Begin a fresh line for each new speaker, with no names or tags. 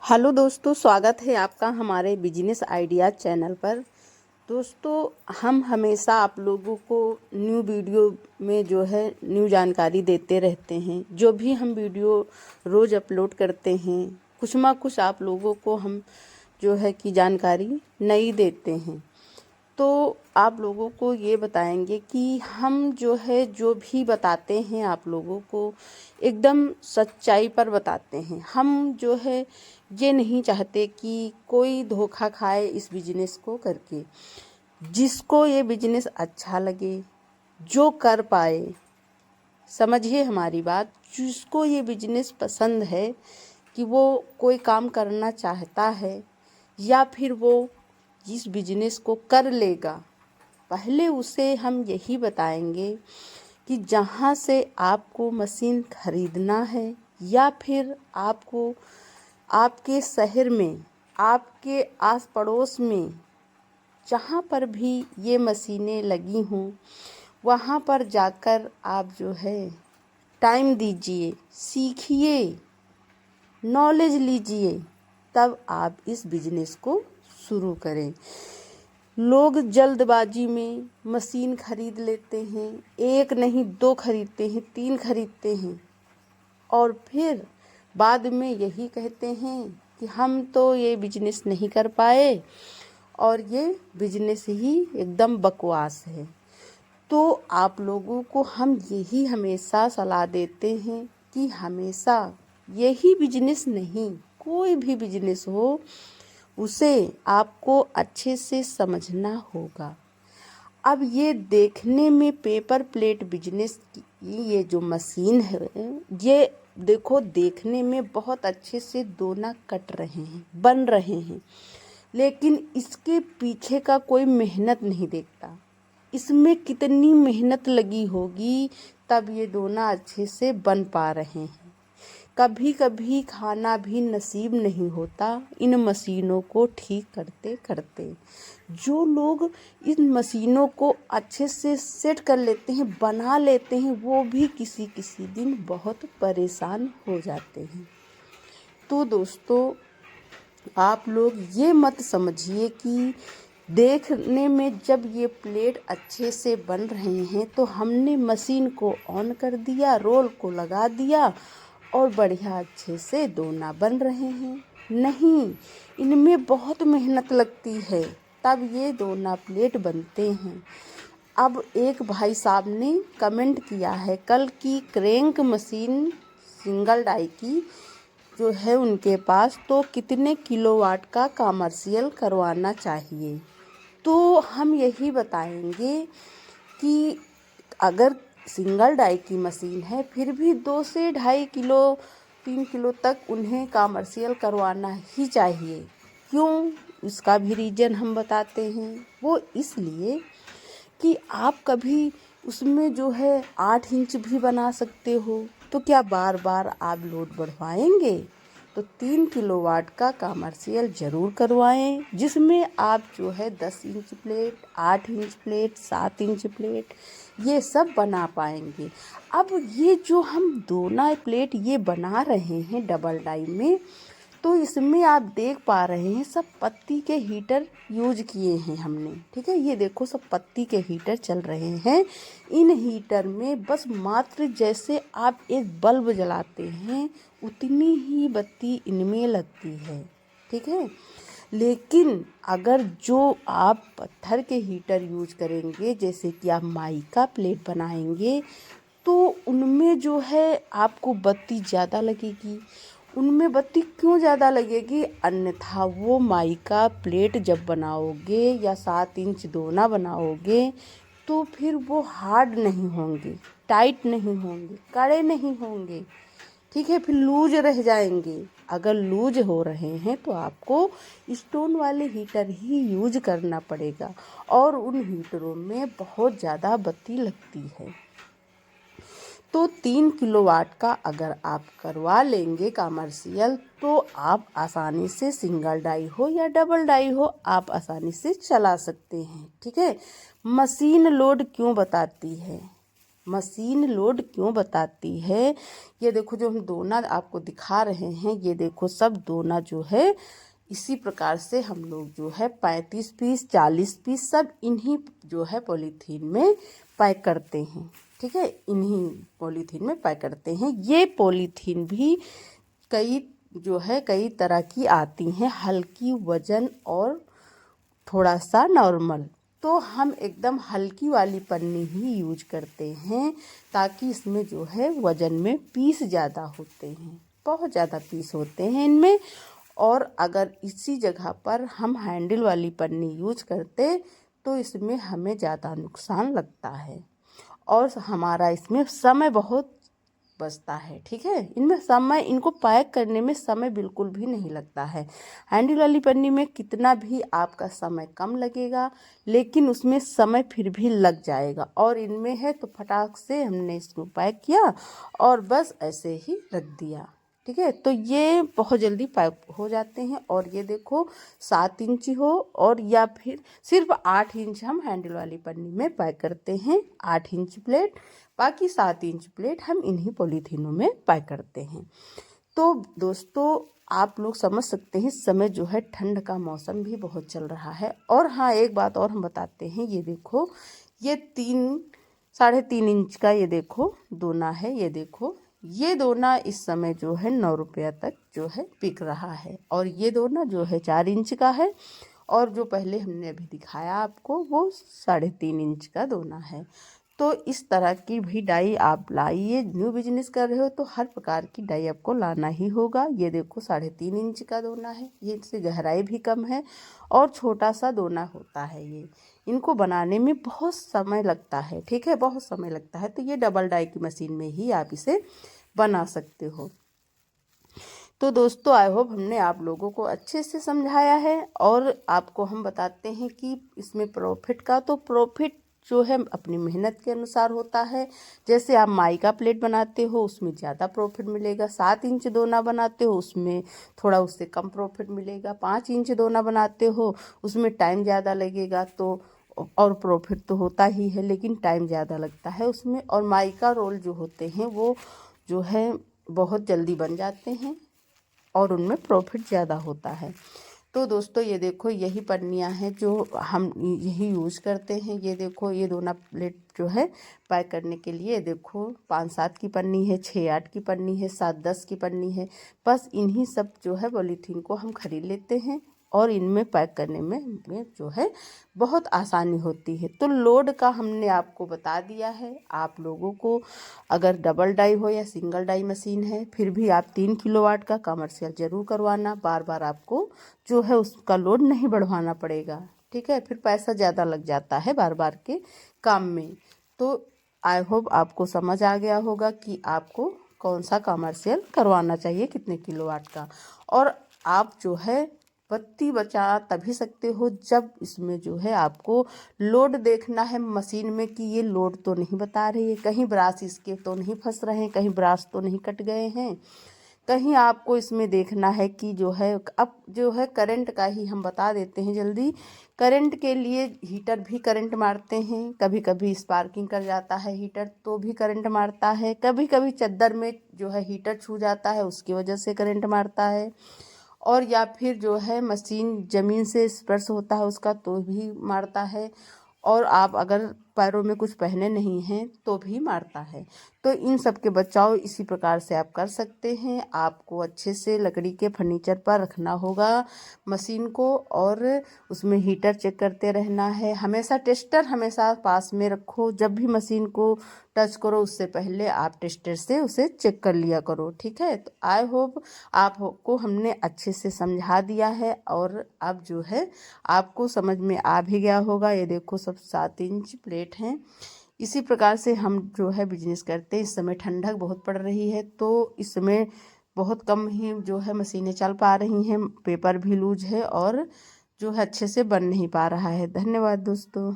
Hello दोस्तों, स्वागत है आपका हमारे बिजनेस आइडिया चैनल पर। दोस्तों, हम हमेशा आप लोगों को न्यू वीडियो में जो है न्यू जानकारी देते रहते हैं। जो भी हम वीडियो रोज़ अपलोड करते हैं, कुछ ना कुछ आप लोगों को हम जो है कि जानकारी नई देते हैं। तो आप लोगों को ये बताएंगे कि हम जो है जो भी बताते हैं आप लोगों को एकदम सच्चाई पर बताते हैं। हम जो है ये नहीं चाहते कि कोई धोखा खाए इस बिजनेस को करके। जिसको ये बिजनेस अच्छा लगे, जो कर पाए, समझिए हमारी बात, जिसको ये बिजनेस पसंद है कि वो कोई काम करना चाहता है या फिर वो जिस बिजनेस को कर लेगा, पहले उसे हम यही बताएंगे कि जहाँ से आपको मशीन खरीदना है या फिर आपको आपके शहर में, आपके आस पड़ोस में जहाँ पर भी ये मशीनें लगी हों, वहाँ पर जाकर आप जो है टाइम दीजिए, सीखिए, नॉलेज लीजिए, तब आप इस बिजनेस को शुरू करें। लोग जल्दबाजी में मशीन खरीद लेते हैं, एक नहीं दो खरीदते हैं, 3 खरीदते हैं और फिर बाद में यही कहते हैं कि हम तो ये बिजनेस नहीं कर पाए और ये बिजनेस ही एकदम बकवास है। तो आप लोगों को हम यही हमेशा सलाह देते हैं कि हमेशा यही बिजनेस नहीं, कोई भी बिजनेस हो, उसे आपको अच्छे से समझना होगा। अब ये देखने में पेपर प्लेट बिजनेस की ये जो मशीन है, ये देखो देखने में बहुत अच्छे से दोना कट रहे हैं, बन रहे हैं, लेकिन इसके पीछे का कोई मेहनत नहीं देखता। इसमें कितनी मेहनत लगी होगी तब ये दोना अच्छे से बन पा रहे हैं। कभी कभी खाना भी नसीब नहीं होता इन मशीनों को ठीक करते करते। जो लोग इन मशीनों को अच्छे से सेट कर लेते हैं, बना लेते हैं, वो भी किसी किसी दिन बहुत परेशान हो जाते हैं। तो दोस्तों, आप लोग ये मत समझिए कि देखने में जब ये प्लेट अच्छे से बन रहे हैं तो हमने मशीन को ऑन कर दिया, रोल को लगा दिया और बढ़िया अच्छे से दोना बन रहे हैं। नहीं, इनमें बहुत मेहनत लगती है तब ये दोना प्लेट बनते हैं। अब एक भाई साहब ने कमेंट किया है कल की क्रैंक मशीन सिंगल डाई की जो है उनके पास, तो कितने किलोवाट का कमर्शियल करवाना चाहिए। तो हम यही बताएंगे कि अगर सिंगल डाई की मशीन है फिर भी 2 से 2.5 किलो 3 किलो तक उन्हें कमर्शियल करवाना ही चाहिए। क्यों, इसका भी रीज़न हम बताते हैं। वो इसलिए कि आप कभी उसमें जो है 8 इंच भी बना सकते हो, तो क्या बार बार आप लोड बढ़वाएंगे? तो 3 किलोवाट का कमर्शियल ज़रूर करवाएं, जिसमें आप जो है 10 inch plate, 8 inch plate, 7 inch plate ये सब बना पाएंगे। अब ये जो हम दोना प्लेट ये बना रहे हैं डबल डाई में, तो इसमें आप देख पा रहे हैं सब पत्ती के हीटर यूज किए हैं हमने। ठीक है, ये देखो सब पत्ती के हीटर चल रहे हैं। इन हीटर में बस मात्र जैसे आप एक बल्ब जलाते हैं उतनी ही बत्ती इनमें लगती है। ठीक है, लेकिन अगर जो आप पत्थर के हीटर यूज करेंगे, जैसे कि आप माइका प्लेट बनाएंगे, तो उनमें जो है आपको बत्ती ज़्यादा लगेगी। उनमें बत्ती क्यों ज़्यादा लगेगी? अन्यथा वो माइका प्लेट जब बनाओगे या 7 इंच दोना बनाओगे तो फिर वो हार्ड नहीं होंगे, टाइट नहीं होंगे, कड़े नहीं होंगे। ठीक है, फिर लूज रह जाएंगे। अगर लूज हो रहे हैं तो आपको स्टोन वाले हीटर ही यूज करना पड़ेगा और उन हीटरों में बहुत ज़्यादा बत्ती लगती है। तो 3 किलोवाट का अगर आप करवा लेंगे कमर्शियल, तो आप आसानी से सिंगल डाई हो या डबल डाई हो, आप आसानी से चला सकते हैं। ठीक है, मशीन लोड क्यों बताती है? मशीन लोड क्यों बताती है। ये देखो जो हम दोना आपको दिखा रहे हैं, ये देखो सब दोना जो है इसी प्रकार से हम लोग जो है 35 पीस 40 पीस सब इन्हीं जो है पॉलीथीन में पैक करते हैं। ठीक है, इन्हीं पॉलीथीन में पैक करते हैं। ये पॉलीथीन भी कई तरह की आती हैं, हल्की, वजन और थोड़ा सा नॉर्मल। तो हम एकदम हल्की वाली पन्नी ही यूज करते हैं ताकि इसमें जो है वजन में पीस ज़्यादा होते हैं, बहुत ज़्यादा पीस होते हैं इनमें। और अगर इसी जगह पर हम हैंडल वाली पन्नी यूज करते तो इसमें हमें ज़्यादा नुकसान लगता है और हमारा इसमें समय बहुत बचता है। ठीक है, इनमें समय, इनको पैक करने में समय बिल्कुल भी नहीं लगता है। हैंडल वाली पन्नी में कितना भी आपका समय कम लगेगा लेकिन उसमें समय फिर भी लग जाएगा, और इनमें है तो फटाक से हमने इसको पैक किया और बस ऐसे ही रख दिया। ठीक है, तो ये बहुत जल्दी पैक हो जाते हैं। और ये देखो 7 इंच हो और या फिर सिर्फ 8 इंच हम हैंडल वाली पन्नी में पैक करते हैं, 8 इंच प्लेट, बाकी 7 इंच प्लेट हम इन्हीं पॉलीथीनों में पैक करते हैं। तो दोस्तों आप लोग समझ सकते हैं इस समय जो है ठंड का मौसम भी बहुत चल रहा है। और हाँ, एक बात और हम बताते हैं, ये देखो ये 3-3.5 इंच का ये देखो दोना है। ये देखो ये दोना इस समय जो है 9 रुपया तक जो है बिक रहा है, और ये दोना जो है 4 इंच का है, और जो पहले हमने अभी दिखाया आपको वो 3.5 इंच का दोना है। तो इस तरह की भी डाई आप लाइए। न्यू बिजनेस कर रहे हो तो हर प्रकार की डाई आपको लाना ही होगा। ये देखो 3.5 इंच का दोना है, ये इससे गहराई भी कम है और छोटा सा दोना होता है। ये इनको बनाने में बहुत समय लगता है। ठीक है, बहुत समय लगता है। तो ये डबल डाई की मशीन में ही आप इसे बना सकते हो। तो दोस्तों आई होप हमने आप लोगों को अच्छे से समझाया है, और आपको हम बताते हैं कि इसमें प्रॉफिट का, तो प्रॉफिट जो है अपनी मेहनत के अनुसार होता है। जैसे आप माइका प्लेट बनाते हो उसमें ज़्यादा प्रॉफिट मिलेगा, 7 इंच दोना बनाते हो उसमें थोड़ा उससे कम प्रॉफिट मिलेगा, 5 इंच दोना बनाते हो उसमें टाइम ज़्यादा लगेगा, तो और प्रॉफिट तो होता ही है लेकिन टाइम ज़्यादा लगता है उसमें। और माइका रोल जो होते हैं वो जो है बहुत जल्दी बन जाते हैं और उनमें प्रॉफिट ज़्यादा होता है। तो दोस्तों ये देखो यही पन्नियाँ हैं जो हम यही यूज़ करते हैं। ये देखो ये दोना प्लेट जो है पैक करने के लिए, देखो 5-7 की पन्नी है, 6-8 की पन्नी है, 7-10 की पन्नी है। बस इन्हीं सब जो है पॉलीथीन को हम खरीद लेते हैं और इनमें पैक करने में जो है बहुत आसानी होती है। तो लोड का हमने आपको बता दिया है। आप लोगों को अगर डबल डाई हो या सिंगल डाई मशीन है फिर भी आप 3 किलोवाट का कमर्शियल ज़रूर करवाना। बार बार आपको जो है उसका लोड नहीं बढ़वाना पड़ेगा। ठीक है, फिर पैसा ज़्यादा लग जाता है बार बार के काम में। तो आई होप आपको समझ आ गया होगा कि आपको कौन सा कमर्शियल करवाना चाहिए, कितने किलोवाट का। और आप जो है बत्ती बचा तभी सकते हो जब इसमें जो है आपको लोड देखना है मशीन में कि ये लोड तो नहीं बता रही है, कहीं ब्रास इसके तो नहीं फंस रहे हैं, कहीं ब्रास तो नहीं कट गए हैं, कहीं आपको इसमें देखना है कि जो है अब जो है करंट का ही हम बता देते हैं जल्दी। करंट के लिए हीटर भी करंट मारते हैं, कभी कभी स्पार्किंग कर जाता है हीटर तो भी करंट मारता है, कभी कभी चद्दर में जो है हीटर छू जाता है उसकी वजह से करंट मारता है, और या फिर जो है मशीन ज़मीन से स्पर्श होता है उसका तो भी मारता है, और आप अगर पैरों में कुछ पहने नहीं हैं तो भी मारता है। तो इन सब के बचाव इसी प्रकार से आप कर सकते हैं। आपको अच्छे से लकड़ी के फर्नीचर पर रखना होगा मशीन को, और उसमें हीटर चेक करते रहना है। हमेशा टेस्टर हमेशा पास में रखो, जब भी मशीन को टच करो उससे पहले आप टेस्टर से उसे चेक कर लिया करो। ठीक है, तो आई होप आपको हमने अच्छे से समझा दिया है और अब जो है आपको समझ में आ भी गया होगा। ये देखो सब 7 इंच प्लेट हैं। इसी प्रकार से हम जो है बिजनेस करते हैं। इस समय ठंडक बहुत पड़ रही है तो इस समय बहुत कम ही जो है मशीनें चल पा रही हैं, पेपर भी लूज है और जो है अच्छे से बन नहीं पा रहा है। धन्यवाद दोस्तों।